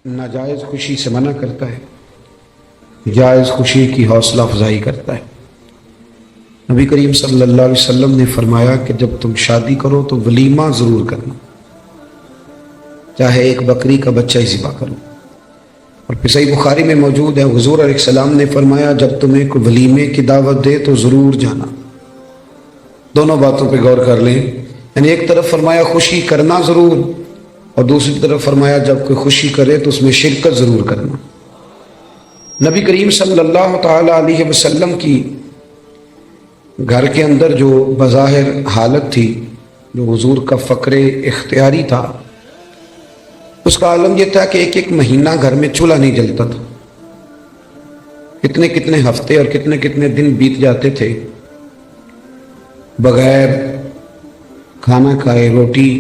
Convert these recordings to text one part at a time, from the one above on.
ناجائز خوشی سے منع کرتا ہے، جائز خوشی کی حوصلہ افزائی کرتا ہے۔ نبی کریم صلی اللہ علیہ وسلم نے فرمایا کہ جب تم شادی کرو تو ولیمہ ضرور کرنا، چاہے ایک بکری کا بچہ ہی ذبح کرو۔ اور پھر صحیح بخاری میں موجود ہے، حضور علیہ السلام نے فرمایا جب تمہیں کوئی ولیمے کی دعوت دے تو ضرور جانا۔ دونوں باتوں پہ غور کر لیں، یعنی ایک طرف فرمایا خوشی کرنا ضرور، اور دوسری طرف فرمایا جب کوئی خوشی کرے تو اس میں شرکت ضرور کرنا۔ نبی کریم صلی اللہ تعالی علیہ وسلم کی گھر کے اندر جو بظاہر حالت تھی، جو حضور کا فقر اختیاری تھا، اس کا عالم یہ تھا کہ ایک ایک مہینہ گھر میں چولہا نہیں جلتا تھا، کتنے کتنے ہفتے اور کتنے کتنے دن بیت جاتے تھے بغیر کھانا کھائے، روٹی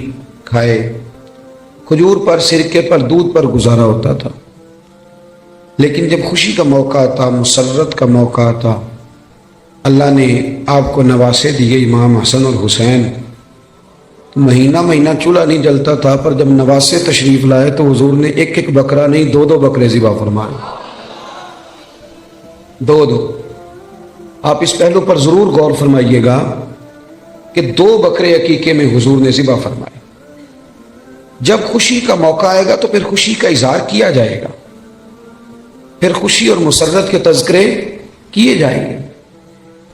کھائے، کھجور پر، سرکے پر، دودھ پر گزارا ہوتا تھا۔ لیکن جب خوشی کا موقع آتا، مسرت کا موقع آتا، اللہ نے آپ کو نواسے دیے امام حسن اور حسین، تو مہینہ مہینہ چولہا نہیں جلتا تھا، پر جب نواسے تشریف لائے تو حضور نے ایک ایک بکرا نہیں، دو دو بکرے ذبح فرمائے، دو دو۔ آپ اس پہلو پر ضرور غور فرمائیے گا کہ 2 بکرے عقیقے میں حضور نے ذبح فرمائے۔ جب خوشی کا موقع آئے گا تو پھر خوشی کا اظہار کیا جائے گا، پھر خوشی اور مسرت کے تذکرے کیے جائیں گے۔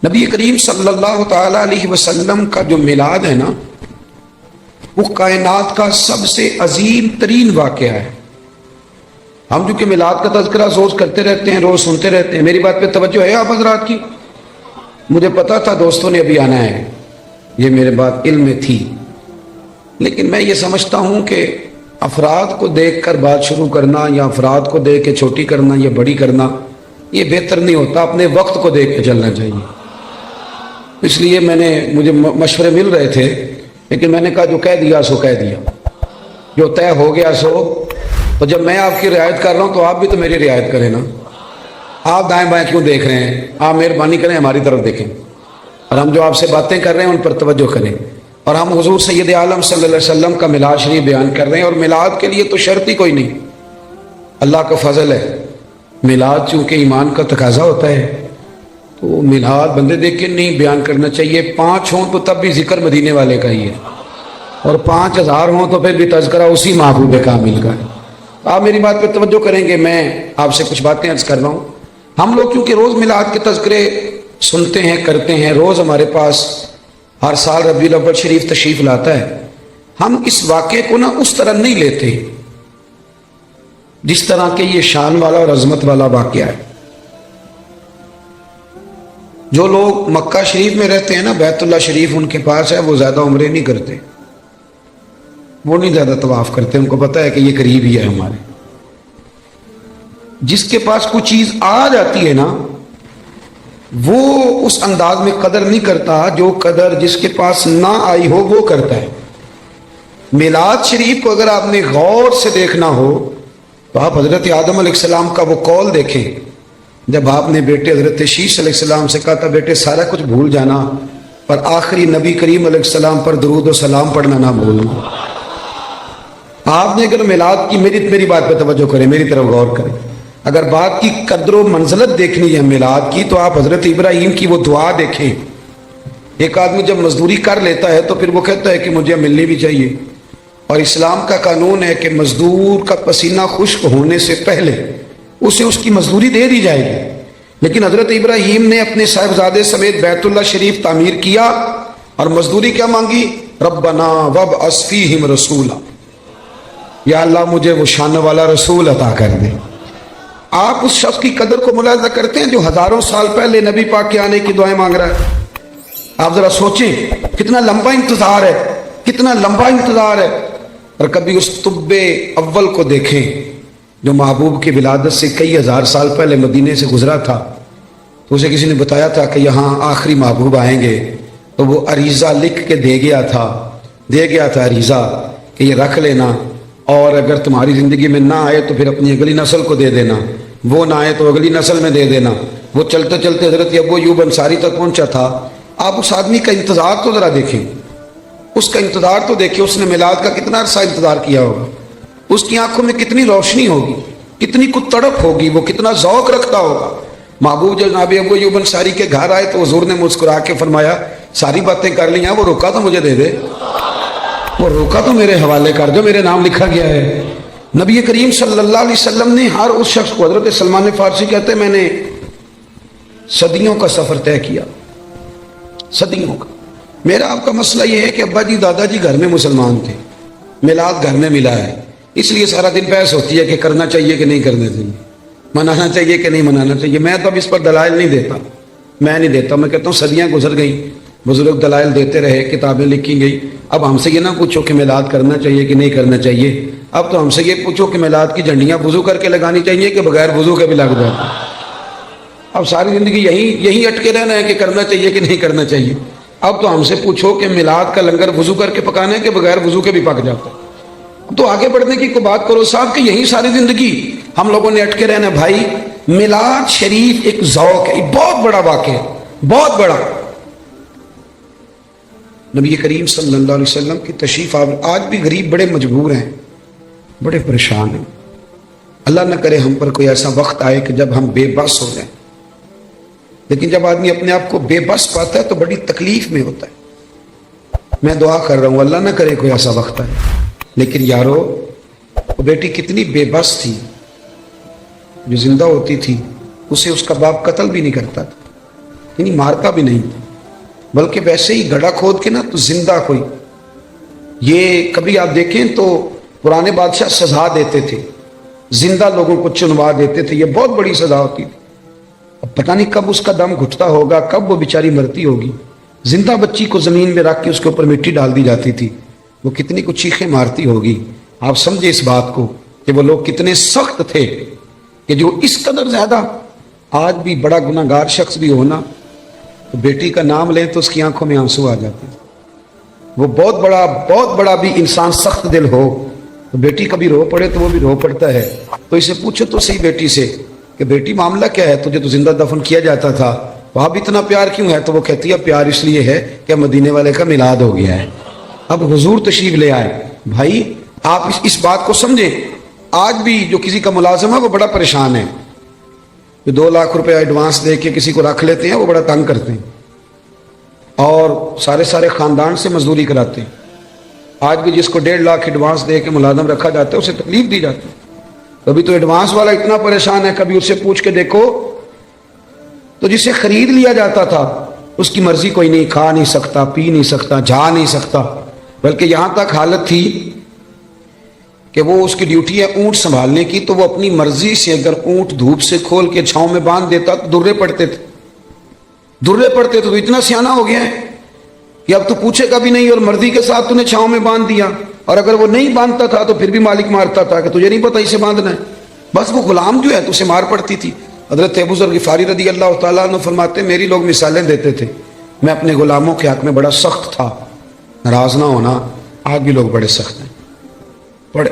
نبی کریم صلی اللہ تعالی علیہ وسلم کا جو میلاد ہے نا، وہ کائنات کا سب سے عظیم ترین واقعہ ہے۔ ہم جو کہ میلاد کا تذکرہ روز کرتے رہتے ہیں، روز سنتے رہتے ہیں، میری بات پہ توجہ ہے آپ حضرات کی؟ مجھے پتا تھا دوستوں نے ابھی آنا ہے، یہ میرے بات علم میں تھی، لیکن میں یہ سمجھتا ہوں کہ افراد کو دیکھ کر بات شروع کرنا یا افراد کو دیکھ کے چھوٹی کرنا یا بڑی کرنا یہ بہتر نہیں ہوتا، اپنے وقت کو دیکھ کے چلنا چاہیے۔ اس لیے مجھے مشورے مل رہے تھے، لیکن میں نے کہا جو کہہ دیا سو کہہ دیا، جو طے ہو گیا سو۔ تو جب میں آپ کی رعایت کر رہا ہوں تو آپ بھی تو میری رعایت کریں نا۔ آپ دائیں بائیں کیوں دیکھ رہے ہیں؟ آپ مہربانی کریں ہماری طرف دیکھیں، اور ہم جو آپ سے باتیں کر رہے ہیں ان پر توجہ کریں، اور ہم حضور سید عالم صلی اللہ علیہ وسلم کا میلاد شریف بیان کر رہے ہیں، اور میلاد کے لیے تو شرط ہی کوئی نہیں، اللہ کا فضل ہے۔ میلاد چونکہ ایمان کا تقاضا ہوتا ہے تو میلاد بندے دیکھ کے نہیں بیان کرنا چاہیے، 5 ہوں تو تب بھی ذکر مدینے والے کا ہی ہے، اور 5000 ہوں تو پھر بھی تذکرہ اسی محبوب کامل کا ہے۔ آپ میری بات پہ توجہ کریں گے، میں آپ سے کچھ باتیں عرض کر رہا ہوں۔ ہم لوگ کیونکہ روز میلاد کے تذکرے سنتے ہیں، کرتے ہیں، روز ہمارے پاس ہر سال ربیع الاول شریف تشریف لاتا ہے، ہم اس واقعے کو نا اس طرح نہیں لیتے جس طرح کہ یہ شان والا اور عظمت والا واقعہ ہے۔ جو لوگ مکہ شریف میں رہتے ہیں نا، بیت اللہ شریف ان کے پاس ہے، وہ زیادہ عمرے نہیں کرتے، وہ نہیں زیادہ طواف کرتے، ان کو پتہ ہے کہ یہ قریب ہی ہے ہمارے۔ جس کے پاس کوئی چیز آ جاتی ہے نا، وہ اس انداز میں قدر نہیں کرتا جو قدر جس کے پاس نہ آئی ہو وہ کرتا ہے۔ میلاد شریف کو اگر آپ نے غور سے دیکھنا ہو تو آپ حضرت آدم علیہ السلام کا وہ قول دیکھیں، جب آپ نے بیٹے حضرت شیش علیہ السلام سے کہا تھا بیٹے سارا کچھ بھول جانا پر آخری نبی کریم علیہ السلام پر درود و سلام پڑھنا نہ بھولنا۔ آپ نے اگر میلاد کی میری بات پہ توجہ کریں، میری طرف غور کریں، اگر بات کی قدر و منزلت دیکھنی ہے میلاد کی تو آپ حضرت ابراہیم کی وہ دعا دیکھیں۔ ایک آدمی جب مزدوری کر لیتا ہے تو پھر وہ کہتا ہے کہ مجھے ملنی بھی چاہیے، اور اسلام کا قانون ہے کہ مزدور کا پسینہ خشک ہونے سے پہلے اسے اس کی مزدوری دے دی جائے گی۔ لیکن حضرت ابراہیم نے اپنے صاحبزادے سمیت بیت اللہ شریف تعمیر کیا، اور مزدوری کیا مانگی؟ ربنا وابعث فیہم رسولا، یا اللہ مجھے وہ شان والا رسول عطا کر دے۔ آپ اس شخص کی قدر کو ملاحظہ کرتے ہیں جو ہزاروں سال پہلے نبی پاک کے آنے کی دعائیں مانگ رہا ہے؟ آپ ذرا سوچیں کتنا لمبا انتظار ہے، کتنا لمبا انتظار ہے۔ اور کبھی اس طب اول کو دیکھیں جو محبوب کی ولادت سے کئی ہزار سال پہلے مدینے سے گزرا تھا، تو اسے کسی نے بتایا تھا کہ یہاں آخری محبوب آئیں گے، تو وہ عریضہ لکھ کے دے گیا تھا عریضہ کہ یہ رکھ لینا، اور اگر تمہاری زندگی میں نہ آئے تو پھر اپنی اگلی نسل کو دے دینا، وہ نہ آئے تو اگلی نسل میں دے دینا۔ وہ چلتے چلتے حضرت ابو ایوب انصاری تک پہنچا تھا۔ آپ اس آدمی کا انتظار تو ذرا دیکھیں، اس کا انتظار تو دیکھیں، اس نے میلاد کا کتنا عرصہ انتظار کیا ہوگا۔ اس کی آنکھوں میں کتنی روشنی ہوگی، کتنی کچھ تڑپ ہوگی، وہ کتنا ذوق رکھتا ہوگا۔ محبوب جب جناب ابو ایوب انصاری کے گھر آئے تو حضور نے مسکرا کے فرمایا ساری باتیں کر لی ہیں، وہ روکا تو مجھے دے دے، وہ روکا تو میرے حوالے کر دو، میرے نام لکھا گیا ہے۔ نبی کریم صلی اللہ علیہ وسلم نے ہر اس شخص کو، حضرت سلمان فارسی کہتے ہیں میں نے صدیوں کا سفر طے کیا، صدیوں کا۔ میرا آپ کا مسئلہ یہ ہے کہ ابا جی دادا جی گھر میں مسلمان تھے، میلاد گھر میں ملا ہے، اس لیے سارا دن بحث ہوتی ہے کہ کرنا چاہیے کہ نہیں کرنا چاہیے، منانا چاہیے کہ نہیں منانا چاہیے۔ میں تو اب اس پر دلائل نہیں دیتا، میں نہیں دیتا، میں کہتا ہوں صدیاں گزر گئیں، بزرگ دلائل دیتے رہے، کتابیں لکھی گئی، اب ہم سے یہ نہ پوچھو کہ میلاد کرنا چاہیے کہ نہیں کرنا چاہیے، اب تو ہم سے یہ پوچھو کہ میلاد کی جھنڈیاں وضو کر کے لگانی چاہیے کہ بغیر وضو کے بھی لگ جاتی۔ اب ساری زندگی یہی اٹکے رہنا ہے کہ کرنا چاہیے کہ نہیں کرنا چاہیے۔ اب تو ہم سے پوچھو کہ میلاد کا لنگر وضو کر کے پکانا ہے کہ بغیر وضو کے بھی پک جاتا ہے۔ اب تو آگے بڑھنے کی کوئی بات کرو صاحب کہ یہی ساری زندگی ہم لوگوں نے اٹکے رہنا ہے۔ بھائی میلاد شریف ایک ذوق ہے، بہت بڑا واقعہ ہے، بہت بڑا۔ نبی کریم صلی اللہ علیہ وسلم کی تشریف آج بھی غریب بڑے مجبور ہیں، بڑے پریشان ہیں۔ اللہ نہ کرے ہم پر کوئی ایسا وقت آئے کہ جب ہم بے بس ہو جائیں، لیکن جب آدمی اپنے آپ کو بے بس پاتا ہے تو بڑی تکلیف میں ہوتا ہے۔ میں دعا کر رہا ہوں اللہ نہ کرے کوئی ایسا وقت آئے، لیکن یارو وہ بیٹی کتنی بے بس تھی، جو زندہ ہوتی تھی اسے اس کا باپ قتل بھی نہیں کرتا تھا، یعنی مارتا بھی نہیں تھا، بلکہ ویسے ہی گڑھا کھود کے نا تو زندہ کوئی، یہ کبھی آپ دیکھیں تو پرانے بادشاہ سزا دیتے تھے، زندہ لوگوں کو چنوا دیتے تھے، یہ بہت بڑی سزا ہوتی تھی۔ اب پتہ نہیں کب اس کا دم گھٹتا ہوگا، کب وہ بیچاری مرتی ہوگی۔ زندہ بچی کو زمین میں رکھ کے اس کے اوپر مٹی ڈال دی جاتی تھی، وہ کتنی کچھ چیخیں مارتی ہوگی۔ آپ سمجھے اس بات کو کہ وہ لوگ کتنے سخت تھے کہ جو اس قدر زیادہ، آج بھی بڑا گناہ گار شخص بھی ہونا تو بیٹی کا نام لیں تو اس کی آنکھوں میں آنسو آ جاتے ہیں۔ وہ بہت بڑا بھی انسان سخت دل ہو تو بیٹی کبھی رو پڑے تو وہ بھی رو پڑتا ہے۔ تو اسے پوچھو تو صحیح بیٹی سے کہ بیٹی معاملہ کیا ہے، تجھے تو زندہ دفن کیا جاتا تھا، وہاں بھی اتنا پیار کیوں ہے؟ تو وہ کہتی ہے پیار اس لیے ہے کہ مدینے والے کا میلاد ہو گیا ہے، اب حضور تشریف لے آئے۔ بھائی آپ اس بات کو سمجھیں، آج بھی جو کسی کا ملازم ہے وہ بڑا پریشان ہے، جو 2 لاکھ روپے ایڈوانس دے کے کسی کو رکھ لیتے ہیں وہ بڑا تنگ کرتے ہیں، اور سارے خاندان سے مزدوری کراتے ہیں۔ آج بھی جس کو 1.5 لاکھ ایڈوانس دے کے ملازم رکھا جاتا ہے اسے تکلیف دی جاتی ہے۔ کبھی تو ایڈوانس والا اتنا پریشان ہے، کبھی اس سے پوچھ کے دیکھو تو جسے خرید لیا جاتا تھا اس کی مرضی کوئی نہیں، کھا نہیں سکتا، پی نہیں سکتا، جا نہیں سکتا، بلکہ یہاں تک حالت تھی کہ وہ اس کی ڈیوٹی ہے اونٹ سنبھالنے کی، تو وہ اپنی مرضی سے اگر اونٹ دھوپ سے کھول کے چھاؤں میں باندھ دیتا تو درے پڑتے تھے، تو اتنا سیانہ ہو گیا ہے کہ اب تو پوچھے گا بھی نہیں، اور مرضی کے ساتھ تو نے چھاؤں میں باندھ دیا، اور اگر وہ نہیں باندھتا تھا تو پھر بھی مالک مارتا تھا کہ تجھے نہیں پتہ اسے باندھنا ہے، بس وہ غلام جو ہے تو اسے مار پڑتی تھی۔ حضرت ابو ذر غفاری رضی اللہ تعالیٰ عنہ فرماتے ہیں میری لوگ مثالیں دیتے تھے، میں اپنے غلاموں کے حق میں بڑا سخت تھا، ناراض نہ ہونا، آج بھی لوگ بڑے سخت ہیں، بڑے۔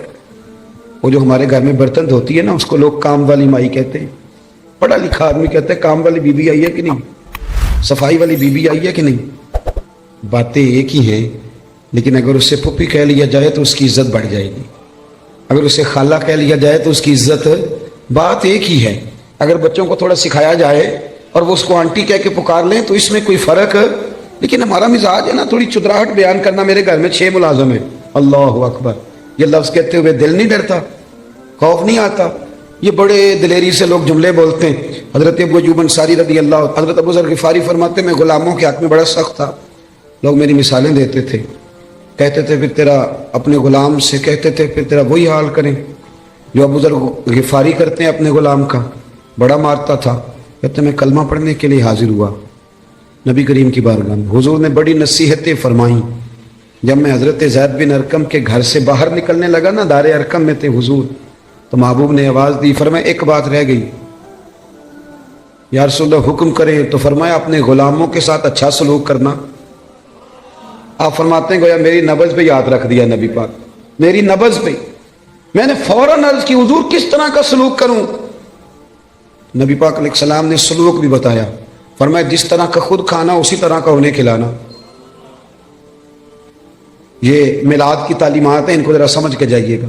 وہ جو ہمارے گھر میں برتن دھوتی ہے نا اس کو لوگ کام والی مائی کہتے ہیں، پڑھا لکھا آدمی کہتا ہے کام والی بی بی آئی ہے کہ نہیں، صفائی والی بی بی آئی ہے کہ نہیں۔ باتیں ایک ہی ہیں، لیکن اگر اسے پھپھی کہہ لیا جائے تو اس کی عزت بڑھ جائے گی، اگر اسے خالہ کہہ لیا جائے تو اس کی عزت، بات ایک ہی ہے۔ اگر بچوں کو تھوڑا سکھایا جائے اور وہ اس کو آنٹی کہہ کے پکار لیں تو اس میں کوئی فرق، لیکن ہمارا مزاج ہے نا تھوڑی چدراہٹ بیان کرنا۔ میرے گھر میں 6 ملازم ہیں، اللہ اکبر، یہ لفظ کہتے ہوئے دل نہیں ڈرتا، خوف نہیں آتا، یہ بڑے دلیری سے لوگ جملے بولتے ہیں۔ حضرت ابو ایوب انصاری رضی اللہ، حضرت ابو ذر غفاری فرماتے میں غلاموں کے حق میں بڑا سخت تھا، لوگ میری مثالیں دیتے تھے، کہتے تھے پھر تیرا اپنے غلام سے کہتے تھے پھر تیرا وہی حال کریں جو ابو ذر غفاری کرتے ہیں اپنے غلام کا، بڑا مارتا تھا۔ کہتے میں کلمہ پڑھنے کے لیے حاضر ہوا نبی کریم کی بارگاہ میں، حضور نے بڑی نصیحتیں فرمائیں۔ جب میں حضرت زید بن ارقم کے گھر سے باہر نکلنے لگا نا، دار ارقم میں تھے حضور، تو محبوب نے آواز دی، فرمایا ایک بات رہ گئی یا رسول اللہ حکم کریں، تو فرمایا اپنے غلاموں کے ساتھ اچھا سلوک کرنا۔ آپ فرماتے ہیں گویا میری نبض پہ یاد رکھ دیا نبی پاک، میری نبض پہ، میں نے فوراً عرض کی حضور کس طرح کا سلوک کروں؟ نبی پاک علیہ السلام نے سلوک بھی بتایا، فرمایا جس طرح کا خود کھانا اسی طرح کا انہیں کھلانا۔ یہ میلاد کی تعلیمات ہیں، ان کو ذرا سمجھ کے جائیے گا۔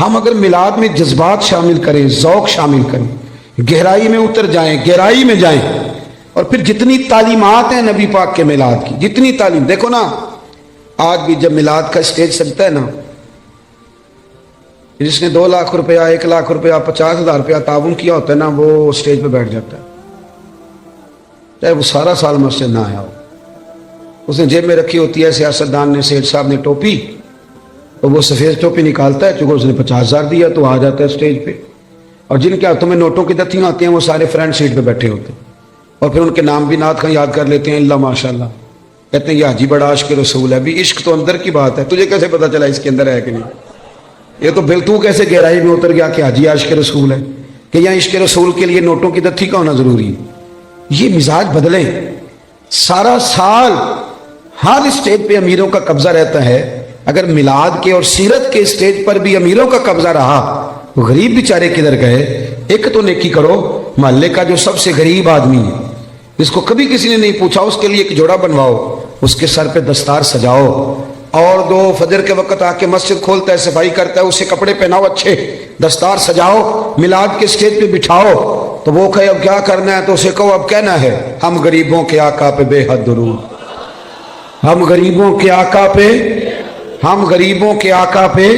ہم اگر میلاد میں جذبات شامل کریں، ذوق شامل کریں، گہرائی میں اتر جائیں، گہرائی میں جائیں، اور پھر جتنی تعلیمات ہیں نبی پاک کے میلاد کی، جتنی تعلیم، دیکھو نا آج بھی جب میلاد کا اسٹیج سجتا ہے نا، جس نے 2 لاکھ روپیہ، 1 لاکھ روپیہ، 50,000 روپیہ تعاون کیا ہوتا ہے نا، وہ اسٹیج پہ بیٹھ جاتا ہے، چاہے وہ سارا سال مسجد نہ آیا ہو۔ اس نے جیب میں رکھی ہوتی ہے سیاستدان نے، سیٹھ صاحب نے ٹوپی، تو وہ سفید ٹوپی نکالتا ہے، چونکہ اس نے 50,000 دیا تو آ جاتا ہے اسٹیج پہ، اور جن کے ہاتھوں میں نوٹوں کی دتیاں آتی ہیں وہ سارے فرنٹ سیٹ پہ بیٹھے ہوتے ہیں، اور پھر ان کے نام بھی نعت خواں یاد کر لیتے ہیں، اللہ ماشاء اللہ، کہتے ہیں یہ حاجی بڑا عاشق رسول ہے۔ بھی عشق تو اندر کی بات ہے، تجھے کیسے پتا چلا اس کے اندر ہے کہ نہیں؟ یہ تو پھر تو کیسے گہرائی میں اتر گیا کہ حاجی عاشق رسول ہے، کہ یہاں عشق رسول کے لیے نوٹوں کی دتھی کا ہونا ضروری ہے؟ یہ مزاج بدلیں۔ سارا سال ہر اسٹیج پہ امیروں کا قبضہ رہتا ہے، اگر میلاد کے اور سیرت کے اسٹیج پر بھی امیروں کا قبضہ رہا تو غریب بیچارے کدھر گئے؟ ایک تو نیکی کرو، محلے کا جو سب سے غریب آدمی ہے جس کو کبھی کسی نے نہیں پوچھا، اس کے لیے ایک جوڑا بنواؤ، اس کے سر پہ دستار سجاؤ، اور 2 فجر کے وقت آ کے مسجد کھولتا ہے، صفائی کرتا ہے، اسے کپڑے پہناؤ اچھے، دستار سجاؤ، میلاد کے اسٹیج پہ بٹھاؤ، تو وہ کہے اب کیا کرنا ہے، تو اسے کہو اب کہنا ہے ہم غریبوں کے آقا پہ بے حد درود، ہم غریبوں کے آقا پہ، ہم غریبوں کے آقا پہ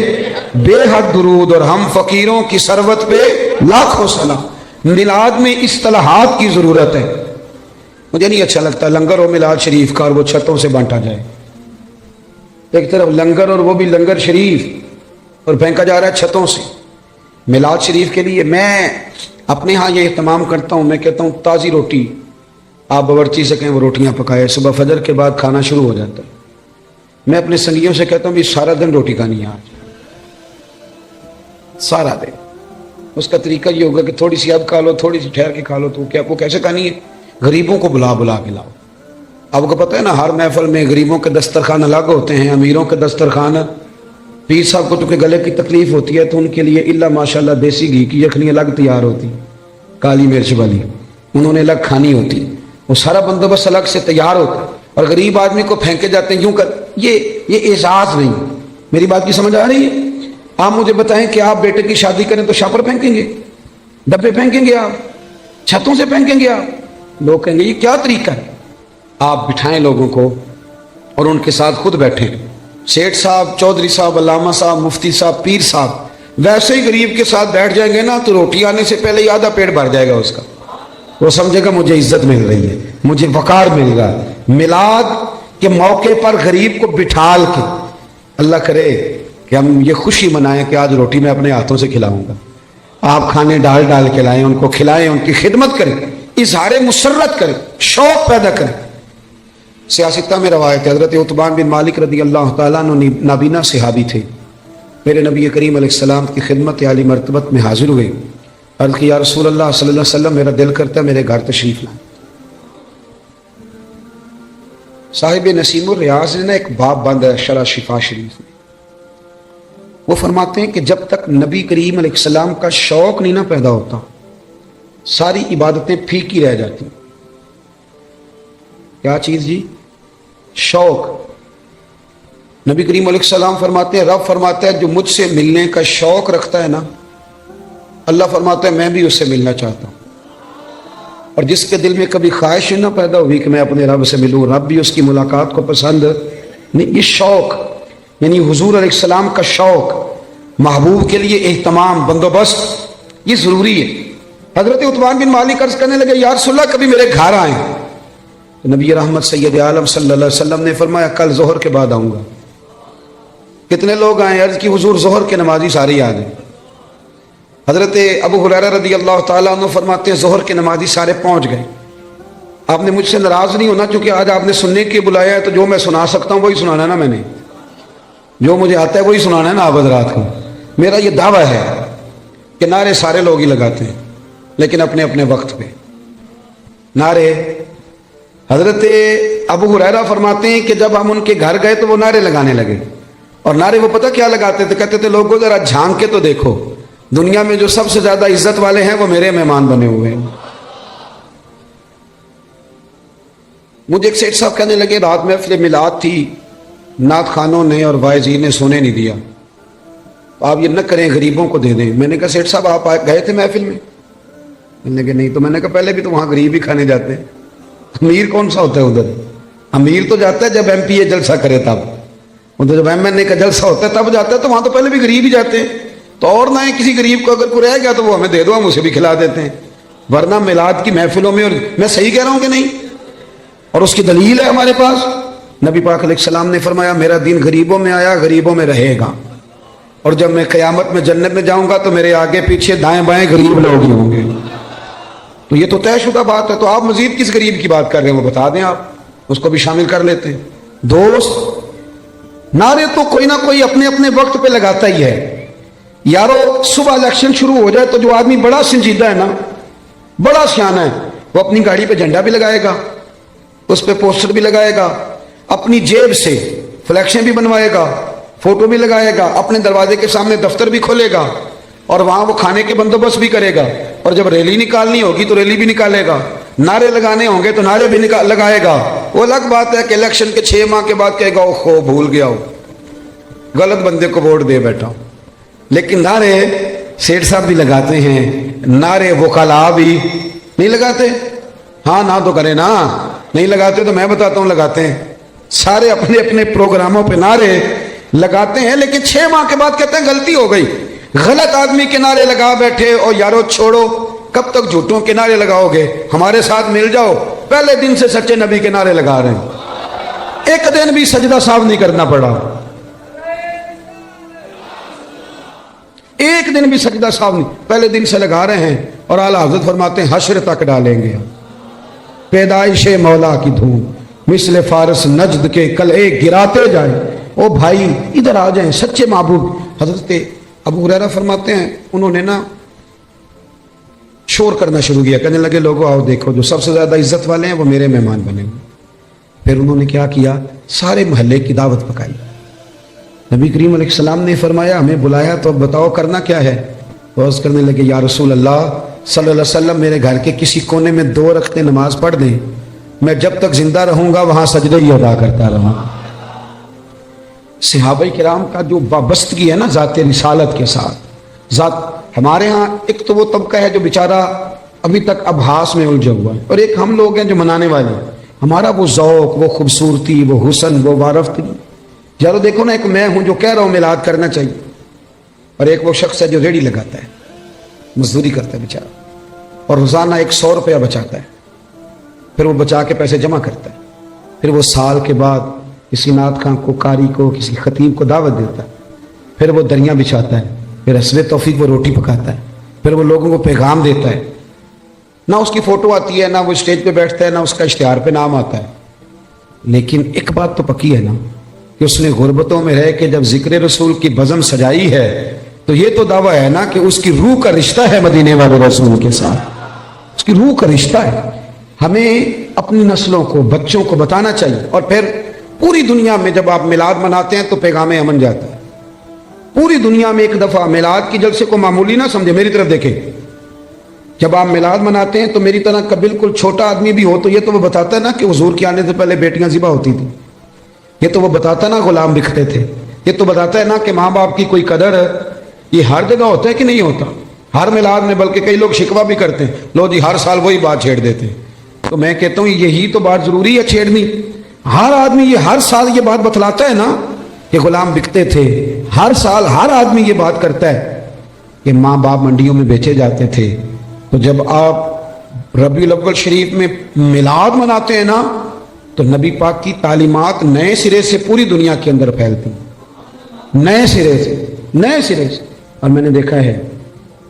بے حد درود، اور ہم فقیروں کی ثروت پہ لاکھوں سلام۔ میلاد میں اصطلاحات کی ضرورت ہے۔ مجھے نہیں اچھا لگتا لنگر ہو میلاد شریف کا اور وہ چھتوں سے بانٹا جائے، ایک طرف لنگر اور وہ بھی لنگر شریف، اور پھینکا جا رہا ہے چھتوں سے۔ میلاد شریف کے لیے میں اپنے ہاں یہ اہتمام کرتا ہوں، میں کہتا ہوں تازی روٹی آپ باورچی سے کہیں وہ روٹیاں پکائے، صبح فجر کے بعد کھانا شروع ہو جاتا ہے۔ میں اپنے سنگیوں سے کہتا ہوں بھی سارا دن روٹی کھانی ہے آج، سارا دن۔ اس کا طریقہ یہ ہوگا کہ تھوڑی سی اب کھا لو، تھوڑی سی ٹھہر کے کھا لو، تو کیا کو کیسے کھانی ہے؟ غریبوں کو بلا بلا کے لاؤ۔ آپ کو پتہ ہے نا، ہر محفل میں غریبوں کے دسترخوان الگ ہوتے ہیں، امیروں کے دسترخوان۔ پیر صاحب کو چونکہ گلے کی تکلیف ہوتی ہے تو ان کے لیے اللہ ماشاءاللہ دیسی گھی کی یخنی الگ تیار ہوتی، کالی مرچ والی، انہوں نے الگ کھانی ہوتی، وہ سارا بندوبست الگ سے تیار ہوتا ہے، اور غریب آدمی کو پھینکے جاتے ہیں یوں کر۔ یہ اعزاز نہیں۔ میری بات کی سمجھ آ رہی ہے؟ آپ مجھے بتائیں کہ آپ بیٹے کی شادی کریں تو شاپر پھینکیں گے، ڈبے پھینکیں گے، آپ چھتوں سے پھینکیں گے؟ آپ لوگ کہیں گے یہ کیا طریقہ ہے؟ آپ بٹھائیں لوگوں کو اور ان کے ساتھ خود بیٹھیں، سیٹھ صاحب، چودھری صاحب، علامہ صاحب، مفتی صاحب، پیر صاحب، ویسے ہی غریب کے ساتھ بیٹھ جائیں گے نا تو روٹی آنے سے پہلے ہی آدھا پیٹ بھر جائے گا اس کا، وہ سمجھے گا مجھے عزت مل رہی ہے، مجھے وقار مل رہا ہے۔ میلاد کے موقع پر غریب کو بٹھال کے، اللہ کرے کہ ہم یہ خوشی منائیں کہ آج روٹی میں اپنے ہاتھوں سے کھلاؤں گا، آپ کھانے ڈال ڈال کے لائیں، ان کو کھلائیں، ان کی خدمت کریں، اظہار مسرت کریں، شوق پیدا کریں۔ سیاستہ میں روایت ہے، حضرت عتبان بن مالک رضی اللہ تعالیٰ عنہ نابینا صحابی تھے، میرے نبی کریم علیہ السلام کی خدمت عالی مرتبت میں حاضر ہوئے، عرض کی یا رسول اللہ صلی اللہ علیہ وسلم، میرا دل کرتا ہے میرے گھر تشریف لائیں۔ صاحب نسیم الریاض نے ایک باب باندھا ہے شرح شفا شریف میں، وہ فرماتے ہیں کہ جب تک نبی کریم علیہ السلام کا شوق نہیں نہ پیدا ہوتا ساری عبادتیں پھیکی رہ جاتی۔ کیا چیز جی؟ شوق۔ نبی کریم علیہ السلام فرماتے ہیں، رب فرماتا ہے جو مجھ سے ملنے کا شوق رکھتا ہے نا، اللہ فرماتا ہے میں بھی اس سے ملنا چاہتا ہوں، اور جس کے دل میں کبھی خواہش نہ پیدا ہوئی کہ میں اپنے رب سے ملوں، رب بھی اس کی ملاقات کو پسند نہیں۔ یہ شوق یعنی حضور علیہ السلام کا شوق، محبوب کے لیے اہتمام، بندوبست، یہ ضروری ہے۔ حضرت عتبان بن مالک عرض کرنے لگے یا رسول اللہ کبھی میرے گھر آئیں، نبی رحمت سید عالم صلی اللہ علیہ وسلم نے فرمایا کل ظہر کے بعد آؤں گا۔ کتنے لوگ آئیں؟ عرض کی حضور ظہر کے نمازی سارے آ گئے۔ حضرت ابو ہریرہ رضی اللہ تعالیٰ عنہ فرماتے ہیں ظہر کے نمازی سارے پہنچ گئے۔ آپ نے مجھ سے ناراض نہیں ہونا، چونکہ آج آپ نے سننے کے بلایا ہے تو جو میں سنا سکتا ہوں وہی سنانا ہے نا، میں نے جو مجھے آتا ہے وہی سنانا ہے نا آپ حضرات کو۔ میرا یہ دعویٰ ہے کہ نعرے سارے لوگ ہی لگاتے ہیں لیکن اپنے اپنے وقت پہ نعرے۔ حضرت ابو ہریرہ فرماتے ہیں کہ جب ہم ان کے گھر گئے تو وہ نعرے لگانے لگے، اور نعرے وہ پتہ کیا لگاتے تھے؟ کہتے تھے لوگوں ذرا جھانک کے تو دیکھو، دنیا میں جو سب سے زیادہ عزت والے ہیں وہ میرے مہمان بنے ہوئے ہیں۔ مجھے ایک سیٹھ صاحب کہنے لگے رات محفل میلاد تھی، نعت خوانوں نے اور واعظین نے سونے نہیں دیا، آپ یہ نہ کریں, غریبوں کو دے دیں. میں نے کہا سیٹھ صاحب آپ گئے تھے محفل میں؟ میں نے کہا نہیں. تو میں نے کہا پہلے بھی تو وہاں غریب ہی کھانے جاتے ہیں, امیر کون سا ہوتا ہے ادھر؟ امیر تو جاتا ہے جب ایم پی اے جلسہ کرے تب, ادھر جب ایم این اے کا جلسہ ہوتا ہے تب جاتا ہے, تو وہاں تو پہلے بھی غریب ہی جاتے ہیں. تو اور نہ کسی غریب کو اگر کوئی رہ گیا تو وہ ہمیں دے دو, ہم اسے بھی کھلا دیتے ہیں. ورنہ میلاد کی محفلوں میں, اور میں صحیح کہہ رہا ہوں کہ نہیں؟ اور اس کی دلیل ہے ہمارے پاس. نبی پاک علیہ السلام نے فرمایا میرا دین غریبوں میں آیا, غریبوں میں رہے گا, اور جب میں قیامت میں جنت میں جاؤں گا تو میرے آگے پیچھے دائیں بائیں غریب لوگ ہی ہوں گے. تو یہ تو طے شدہ بات ہے. تو آپ مزید کس غریب کی بات کر رہے ہیں وہ بتا دیں, آپ اس کو بھی شامل کر لیتے ہیں. دوست نعرے تو کوئی نہ کوئی اپنے اپنے وقت پہ لگاتا ہی ہے. یارو صبح الیکشن شروع ہو جائے تو جو آدمی بڑا سنجیدہ ہے نا, بڑا سیانہ ہے, وہ اپنی گاڑی پہ جھنڈا بھی لگائے گا, اس پہ پوسٹر بھی لگائے گا, اپنی جیب سے فلیکشن بھی بنوائے گا, فوٹو بھی لگائے گا, اپنے دروازے کے سامنے دفتر بھی کھولے گا, اور وہاں وہ کھانے کے بندوبست بھی کرے گا, اور جب ریلی نکالنی ہوگی تو ریلی بھی نکالے گا, نعرے لگانے ہوں گے تو نعرے بھی لگائے گا. وہ الگ بات ہے کہ الیکشن کے 6 ماہ کے بعد کہے گا اوہ بھول گیا ہو, غلط بندے کو ووٹ دے بیٹھا ہوں. لیکن نعرے سیٹھ صاحب بھی لگاتے ہیں, نعرے وکلاء بھی نہیں لگاتے. ہاں نہ تو کرے نا, نہیں لگاتے تو میں بتاتا ہوں لگاتے ہیں. سارے اپنے اپنے پروگراموں پہ نعرے لگاتے ہیں, لیکن 6 ماہ کے بعد کہتے ہیں غلطی ہو گئی, غلط آدمی کے نعرے لگا بیٹھے. اور یارو چھوڑو, کب تک جھوٹوں کے نعرے لگاؤ گے؟ ہمارے ساتھ مل جاؤ. پہلے دن سے سچے نبی کے نعرے لگا رہے ہیں, ایک دن بھی سجدہ صاف نہیں کرنا پڑا, ایک دن بھی سجدہ صاف نہیں, پہلے دن سے لگا رہے ہیں. اور اعلیٰ حضرت فرماتے ہیں حشر تک ڈالیں گے پیدائش مولا کی دھوم, مثل فارس نجد کے کلے گراتے جائیں. او بھائی ادھر آ جائیں, سچے معبود. حضرت ابو ہریرہ فرماتے ہیں انہوں نے نا شور کرنا شروع کیا, کہنے لگے لوگوں آؤ دیکھو جو سب سے زیادہ عزت والے ہیں وہ میرے مہمان بنے. پھر انہوں نے کیا کیا, سارے محلے کی دعوت پکائی. نبی کریم علیہ السلام نے فرمایا ہمیں بلایا تو اب بتاؤ کرنا کیا ہے؟ تو عرض کرنے لگے یا رسول اللہ صلی اللہ علیہ وسلم میرے گھر کے کسی کونے میں 2 رکعتیں نماز پڑھ دیں, میں جب تک زندہ رہوں گا وہاں سجدے ہی ادا کرتا رہوں. صحابہ کرام کا جو وابستگی ہے نا ذات رسالت کے ساتھ, ہمارے ہاں ایک تو وہ طبقہ ہے جو بیچارہ ابھی تک ابحاث میں الجھا ہوا ہے, اور ایک ہم لوگ ہیں جو منانے والے. ہمارا وہ ذوق, وہ خوبصورتی, وہ حسن, وہ وارفتگی. یارو دیکھو نا, ایک میں ہوں جو کہہ رہا ہوں میلاد کرنا چاہیے, اور ایک وہ شخص ہے جو ریڑھی لگاتا ہے, مزدوری کرتا ہے بیچارہ, اور روزانہ 100 روپیہ بچاتا ہے, پھر وہ بچا کے پیسے جمع کرتا ہے, پھر وہ سال کے بعد کسی نعت خواں کو, قاری کو, کسی خطیب کو دعوت دیتا ہے, پھر وہ دریاں بچھاتا ہے, پھر حسب توفیق وہ روٹی پکاتا ہے, پھر وہ لوگوں کو پیغام دیتا ہے. نہ اس کی فوٹو آتی ہے, نہ وہ اسٹیج پہ بیٹھتا ہے, نہ اس کا اشتہار پہ نام آتا ہے. لیکن ایک بات تو پکی ہے نا کہ اس نے غربتوں میں رہ کے جب ذکر رسول کی بزم سجائی ہے تو یہ تو دعویٰ ہے نا کہ اس کی روح کا رشتہ ہے مدینے والے رسول کے ساتھ, اس کی روح کا رشتہ ہے. ہمیں اپنی نسلوں کو, بچوں کو بتانا چاہیے. اور پھر پوری دنیا میں جب آپ میلاد مناتے ہیں تو پیغام امن جاتا ہے. پوری دنیا میں ایک دفعہ میلاد کی جلسے کو معمولی نہ سمجھے, میری طرف دیکھیں, جب آپ میلاد مناتے ہیں تو میری طرح کا بالکل چھوٹا آدمی بھی ہو تو یہ تو وہ بتاتا ہے نا کہ حضور کے آنے سے پہلے بیٹیاں ذبح ہوتی تھیں, یہ تو وہ بتاتا ہے نا غلام بکتے تھے, یہ تو بتاتا ہے نا کہ ماں باپ کی کوئی قدر ہے. یہ ہر جگہ ہوتا ہے کہ نہیں ہوتا؟ ہر میلاد میں, بلکہ کئی لوگ شکوہ بھی کرتے ہیں, لو جی ہر سال وہی بات چھیڑ دیتے ہیں. تو میں کہتا ہوں یہی تو بات ضروری ہے چھیڑنی. ہر آدمی یہ ہر سال یہ بات بتلاتا ہے نا کہ غلام بکتے تھے, ہر سال ہر آدمی یہ بات کرتا ہے کہ ماں باپ منڈیوں میں بیچے جاتے تھے. تو جب آپ ربیع الاول شریف میں میلاد مناتے ہیں نا تو نبی پاک کی تعلیمات نئے سرے سے پوری دنیا کے اندر پھیلتی ہیں, نئے سرے سے. اور میں نے دیکھا ہے,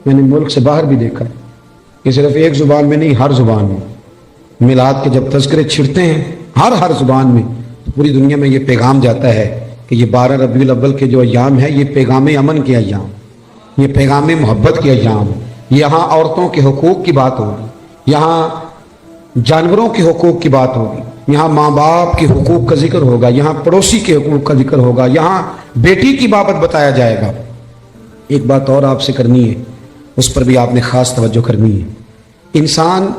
میں نے ملک سے باہر بھی دیکھا ہے کہ صرف ایک زبان میں نہیں, ہر زبان میں میلاد کے جب تذکرے چھڑتے ہیں ہر زبان میں, تو پوری دنیا میں یہ پیغام جاتا ہے کہ یہ 12 ربیع الاول کے جو ایام ہے یہ پیغام امن کے ایام, یہ پیغام محبت کے ایام. یہاں عورتوں کے حقوق کی بات ہوگی, یہاں جانوروں کے حقوق کی بات ہوگی, یہاں ماں باپ کے حقوق کا ذکر ہوگا, یہاں پڑوسی کے حقوق کا ذکر ہوگا, یہاں بیٹی کی بابت بتایا جائے گا. ایک بات اور آپ سے کرنی ہے, اس پر بھی آپ نے خاص توجہ کرنی ہے. انسان